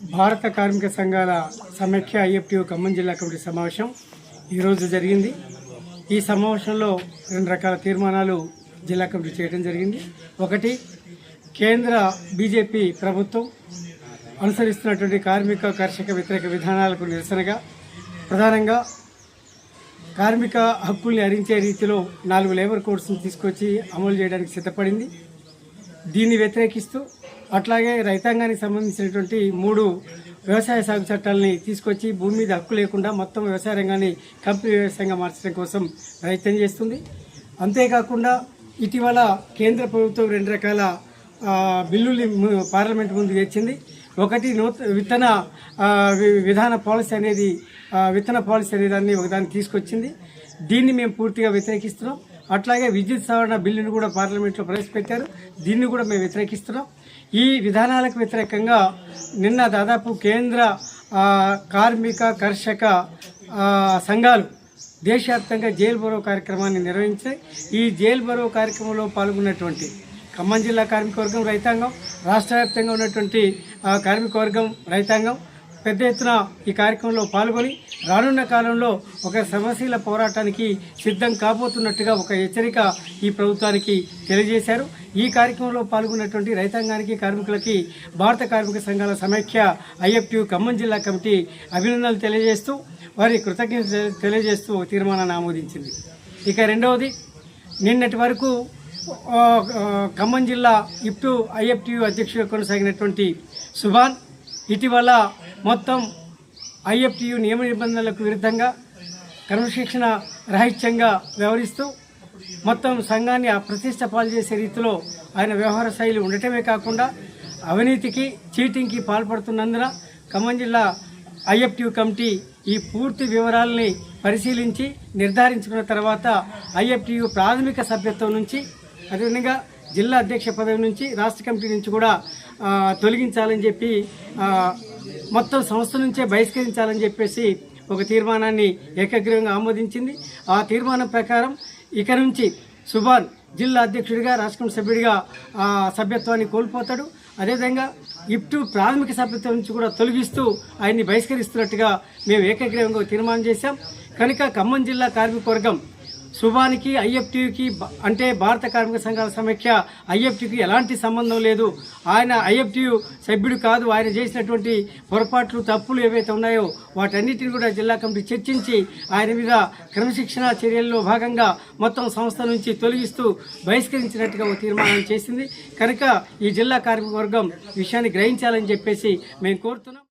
భారత కార్మిక సంఘాల సమైక్య ఐఎఫ్టీయూ ఖమ్మం జిల్లా కమిటీ సమావేశం ఈరోజు జరిగింది. ఈ సమావేశంలో రెండు రకాల తీర్మానాలు జిల్లా కమిటీ చేయడం జరిగింది. ఒకటి, కేంద్ర బీజేపీ ప్రభుత్వం అనుసరిస్తున్నటువంటి కార్మిక కర్షక వ్యతిరేక విధానాలకు నిరసనగా ప్రధానంగా కార్మిక హక్కుల్ని హరించే రీతిలో 4 లేబర్ కోడ్స్ని తీసుకొచ్చి అమలు చేయడానికి సిద్ధపడింది. దీన్ని వ్యతిరేకిస్తూ అట్లాగే రైతాంగానికి సంబంధించినటువంటి 3 వ్యవసాయ సాగు చట్టాలని తీసుకొచ్చి భూమి మీద హక్కు లేకుండా మొత్తం వ్యవసాయ రంగాన్ని కంపెనీ వ్యవసాయంగా మార్చడం కోసం ప్రయత్నం చేస్తుంది. అంతేకాకుండా ఇటీవల కేంద్ర ప్రభుత్వం 2 రకాల బిల్లుల్ని పార్లమెంట్ ముందు తెచ్చింది. ఒకటి విత్తన విధాన పాలసీ అనేది విత్తన పాలసీ అనే దాన్ని ఒకదాన్ని తీసుకొచ్చింది. దీన్ని మేము పూర్తిగా వ్యతిరేకిస్తున్నాం. అట్లాగే విద్యుత్ సవరణ బిల్లును కూడా పార్లమెంట్లో ప్రవేశపెట్టారు. దీన్ని కూడా మేము వ్యతిరేకిస్తున్నాం. ఈ విధానాలకు వ్యతిరేకంగా నిన్న దాదాపు కేంద్ర కార్మిక కర్షక సంఘాలు దేశవ్యాప్తంగా జైల్ బరో కార్యక్రమాన్ని నిర్వహించాయి. ఈ జైల్ బరో కార్యక్రమంలో పాల్గొన్నటువంటి ఖమ్మం జిల్లా కార్మికవర్గం రైతాంగం, రాష్ట్ర వ్యాప్తంగా ఉన్నటువంటి కార్మికవర్గం రైతాంగం పెద్ద ఎత్తున ఈ కార్యక్రమంలో పాల్గొని రానున్న కాలంలో ఒక సమస్యల పోరాటానికి సిద్ధం కాబోతున్నట్టుగా ఒక హెచ్చరిక ఈ ప్రభుత్వానికి తెలియజేశారు. ఈ కార్యక్రమంలో పాల్గొన్నటువంటి రైతాంగానికి, కార్మికులకి భారత కార్మిక సంఘాల సమైక్య ఐఎఫ్టీయూ ఖమ్మం జిల్లా కమిటీ అభినందనలు తెలియజేస్తూ వారి కృతజ్ఞత తెలియజేస్తూ ఒక తీర్మానాన్ని ఆమోదించింది. ఇక రెండవది, నిన్నటి వరకు ఖమ్మం జిల్లా ఐఎఫ్టీయూ అధ్యక్షుడు కొనసాగినటువంటి సుభాన్ ఇటీవల మొత్తం ఐఎఫ్టీయూ నియమ నిబంధనలకు విరుద్ధంగా క్రమశిక్షణ రాహిత్యంగా వ్యవహరిస్తూ మొత్తం సంఘాన్ని అప్రతిష్ట పాలు చేసే రీతిలో ఆయన వ్యవహార శైలి ఉండటమే కాకుండా అవినీతికి, చీటింగ్కి పాల్పడుతున్నందున ఖమ్మం జిల్లా ఐఎఫ్టీయూ కమిటీ ఈ పూర్తి వివరాలని పరిశీలించి నిర్ధారించుకున్న తర్వాత ఐఎఫ్టీయూ ప్రాథమిక సభ్యత్వం నుంచి, అదేవిధంగా జిల్లా అధ్యక్ష పదవి నుంచి, రాష్ట్ర కమిటీ నుంచి కూడా తొలగించాలని చెప్పి మొత్తం సంస్థ నుంచే బహిష్కరించాలని చెప్పేసి ఒక తీర్మానాన్ని ఏకగ్రీవంగా ఆమోదించింది. ఆ తీర్మానం ప్రకారం ఇక నుంచి సుభాన్ జిల్లా అధ్యక్షుడిగా, రాష్ట్ర కమిటీ సభ్యుడిగా సభ్యత్వాన్ని కోల్పోతాడు. అదేవిధంగా ఇప్టు ప్రాథమిక సభ్యత్వం నుంచి కూడా తొలగిస్తూ ఆయన్ని బహిష్కరిస్తున్నట్టుగా మేము ఏకగ్రీవంగా తీర్మానం చేశాం. కనుక ఖమ్మం జిల్లా కార్మికవర్గం సుభానికి, ఐఎఫ్టీయూకి అంటే భారత కార్మిక సంఘాల సమైక్య ఐఎఫ్టీయూకి ఎలాంటి సంబంధం లేదు. ఆయన ఐఎఫ్టీయూ సభ్యుడు కాదు. ఆయన చేసినటువంటి పొరపాట్లు, తప్పులు ఏవైతే ఉన్నాయో వాటన్నిటిని కూడా జిల్లా కమిటీ చర్చించి ఆయన మీద క్రమశిక్షణ చర్యల్లో భాగంగా మొత్తం సంస్థ నుంచి తొలగిస్తూ బహిష్కరించినట్టుగా ఒక తీర్మానం చేసింది. కనుక ఈ జిల్లా కార్మిక వర్గం విషయాన్ని గ్రహించాలని చెప్పేసి మేము కోరుతున్నాం.